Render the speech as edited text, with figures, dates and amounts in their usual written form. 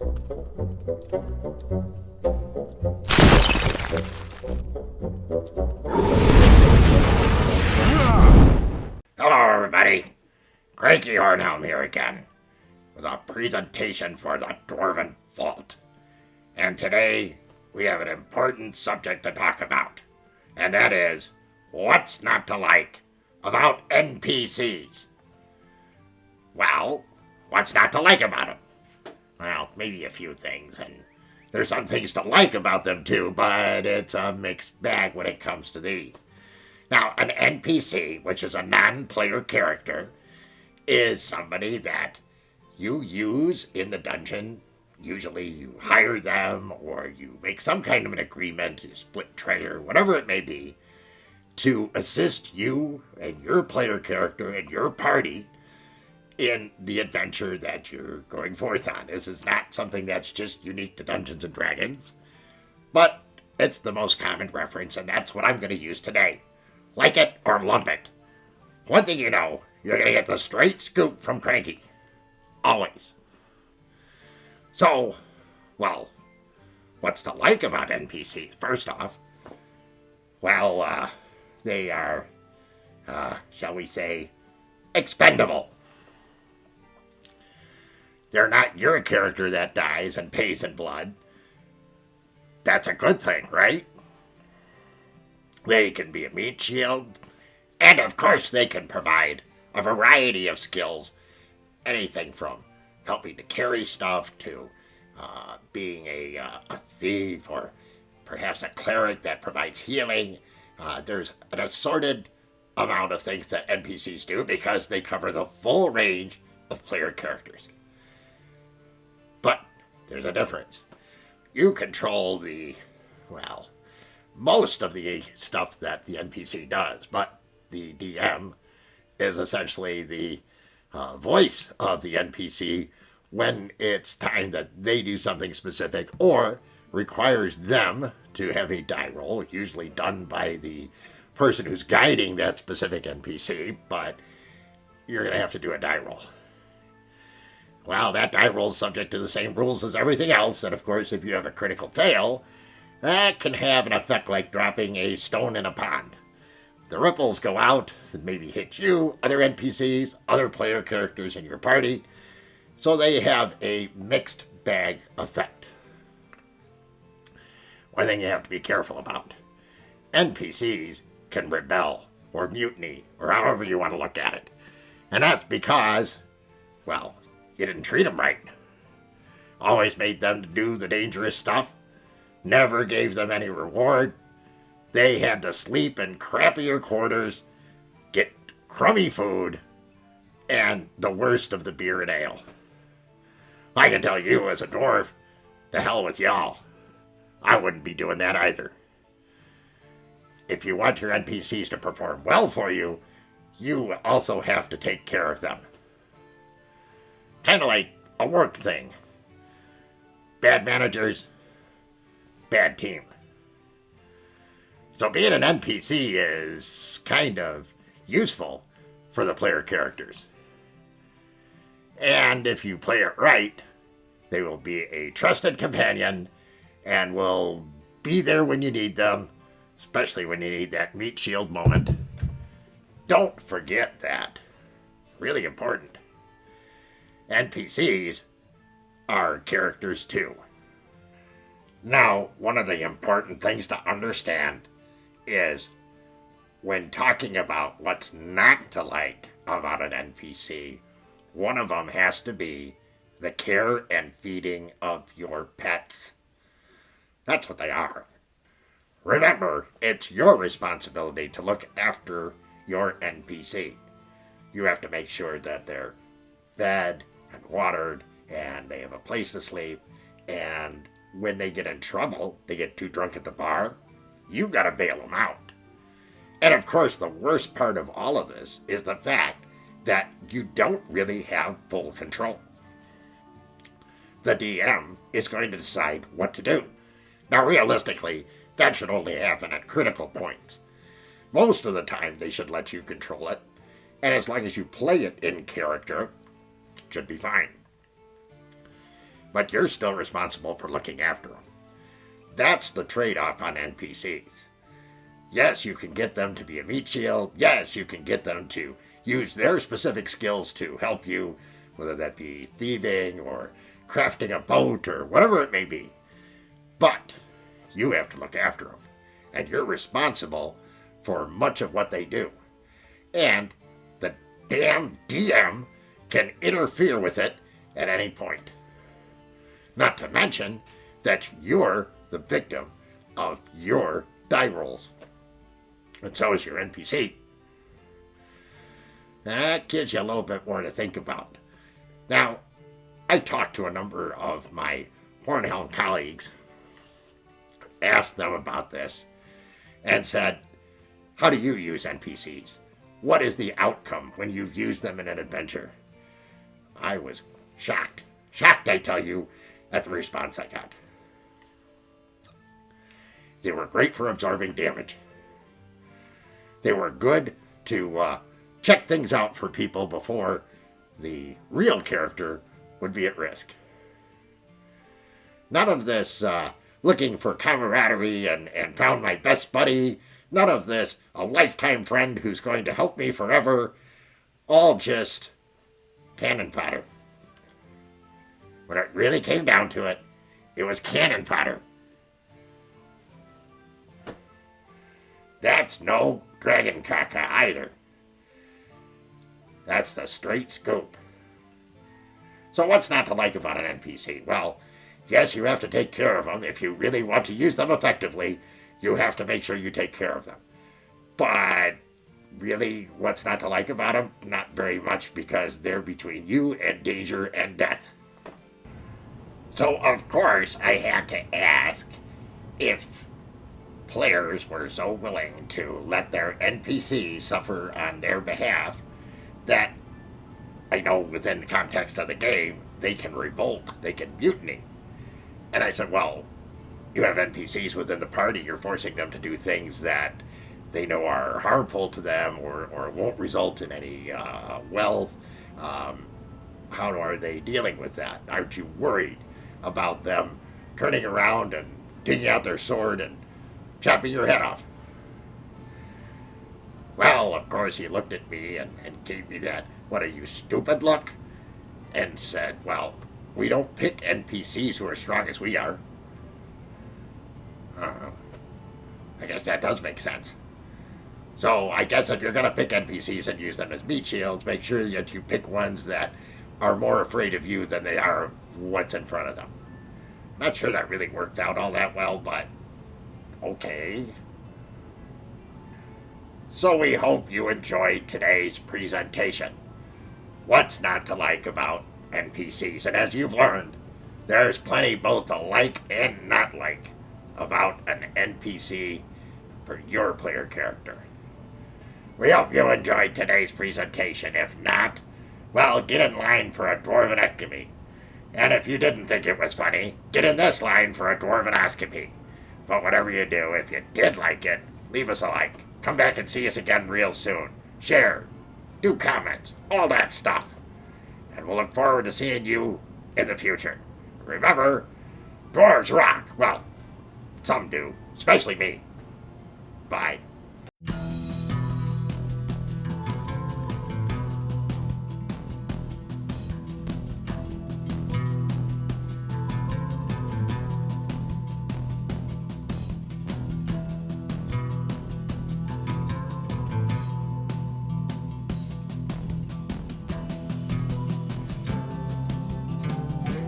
Hello, everybody. Cranky Hornhelm here again with a presentation for the Dwarven Vault. And today we have an important subject to talk about, and that is what's not to like about NPCs. Well, what's not to like about them? Well, maybe a few things, and there's some things to like about them too, but it's a mixed bag when it comes to these. Now, an NPC, which is a non-player character, is somebody that you use in the dungeon. Usually you hire them or you make some kind of an agreement, you split treasure, whatever it may be, to assist you and your player character and your party in the adventure that you're going forth on. This is not something that's just unique to Dungeons & Dragons, but it's the most common reference, and that's what I'm going to use today. Like it or lump it. One thing you know, you're going to get the straight scoop from Cranky. Always. So, well, what's to like about NPCs? First off, well, they are, shall we say, expendable. They're not your character that dies and pays in blood. That's a good thing, right? They can be a meat shield, and of course they can provide a variety of skills. Anything from helping to carry stuff to being a thief or perhaps a cleric that provides healing. There's an assorted amount of things that NPCs do because they cover the full range of player characters. But there's a difference. You control most of the stuff that the NPC does, but the DM is essentially the voice of the NPC when it's time that they do something specific or requires them to have a die roll, usually done by the person who's guiding that specific NPC, but you're going to have to do a die roll. Well, that die roll is subject to the same rules as everything else, and of course, if you have a critical fail, that can have an effect like dropping a stone in a pond. The ripples go out that maybe hit you, other NPCs, other player characters in your party, so they have a mixed bag effect. One thing you have to be careful about. NPCs can rebel or mutiny or however you want to look at it. And that's because, well, you didn't treat them right. Always made them do the dangerous stuff. Never gave them any reward. They had to sleep in crappier quarters, get crummy food, and the worst of the beer and ale. I can tell you as a dwarf, the hell with y'all. I wouldn't be doing that either. If you want your NPCs to perform well for you, you also have to take care of them. Kind of like a work thing. Bad managers, bad team. So being an NPC is kind of useful for the player characters. And if you play it right, they will be a trusted companion and will be there when you need them, especially when you need that meat shield moment. Don't forget that. Really important. NPCs are characters too. Now, one of the important things to understand is when talking about what's not to like about an NPC, one of them has to be the care and feeding of your pets. That's what they are. Remember, it's your responsibility to look after your NPC. You have to make sure that they're fed and watered and they have a place to sleep, and when they get in trouble, they get too drunk at the bar, you gotta bail them out. And of course, the worst part of all of this is the fact that you don't really have full control. The DM is going to decide what to do. Now, realistically, that should only happen at critical points. Most of the time, they should let you control it, and as long as you play it in character, it should be fine. but you're still responsible for looking after them. That's the trade-off on NPCs. Yes, you can get them to be a meat shield. Yes, you can get them to use their specific skills to help you, whether that be thieving or crafting a boat or whatever it may be. But you have to look after them, and you're responsible for much of what they do. And the damn DM can interfere with it at any point. Not to mention that you're the victim of your die rolls. And so is your NPC. That gives you a little bit more to think about. Now, I talked to a number of my Hornhelm colleagues, asked them about this, and said, how do you use NPCs? What is the outcome when you've used them in an adventure? I was shocked. Shocked, I tell you, at the response I got. They were great for absorbing damage. They were good to check things out for people before the real character would be at risk. None of this looking for camaraderie and found my best buddy. None of this a lifetime friend who's going to help me forever. All just cannon fodder. When it really came down to it, it was cannon fodder. That's no dragon caca either. That's the straight scoop. So what's not to like about an NPC? Well, yes, you have to take care of them. If you really want to use them effectively, you have to make sure you take care of them. But really, what's not to like about them? Not very much, because they're between you and danger and death. So, of course, I had to ask if players were so willing to let their NPCs suffer on their behalf that I know within the context of the game, they can revolt, they can mutiny. And I said, well, you have NPCs within the party, you're forcing them to do things that they know are harmful to them or won't result in any wealth. How are they dealing with that? Aren't you worried about them turning around and digging out their sword and chopping your head off? Well, of course, he looked at me and gave me that, what are you, stupid look? And said, well, we don't pick NPCs who are strong as we are. I guess that does make sense. So I guess if you're going to pick NPCs and use them as meat shields, make sure that you pick ones that are more afraid of you than they are of what's in front of them. Not sure that really worked out all that well, but okay. So we hope you enjoyed today's presentation. What's not to like about NPCs? And as you've learned, there's plenty both to like and not like about an NPC for your player character. We hope you enjoyed today's presentation. If not, well, get in line for a dwarvenectomy. And if you didn't think it was funny, get in this line for a dwarvenoscopy. But whatever you do, if you did like it, leave us a like. Come back and see us again real soon. Share, do comments, all that stuff. And we'll look forward to seeing you in the future. Remember, dwarves rock. Well, some do, especially me. Bye.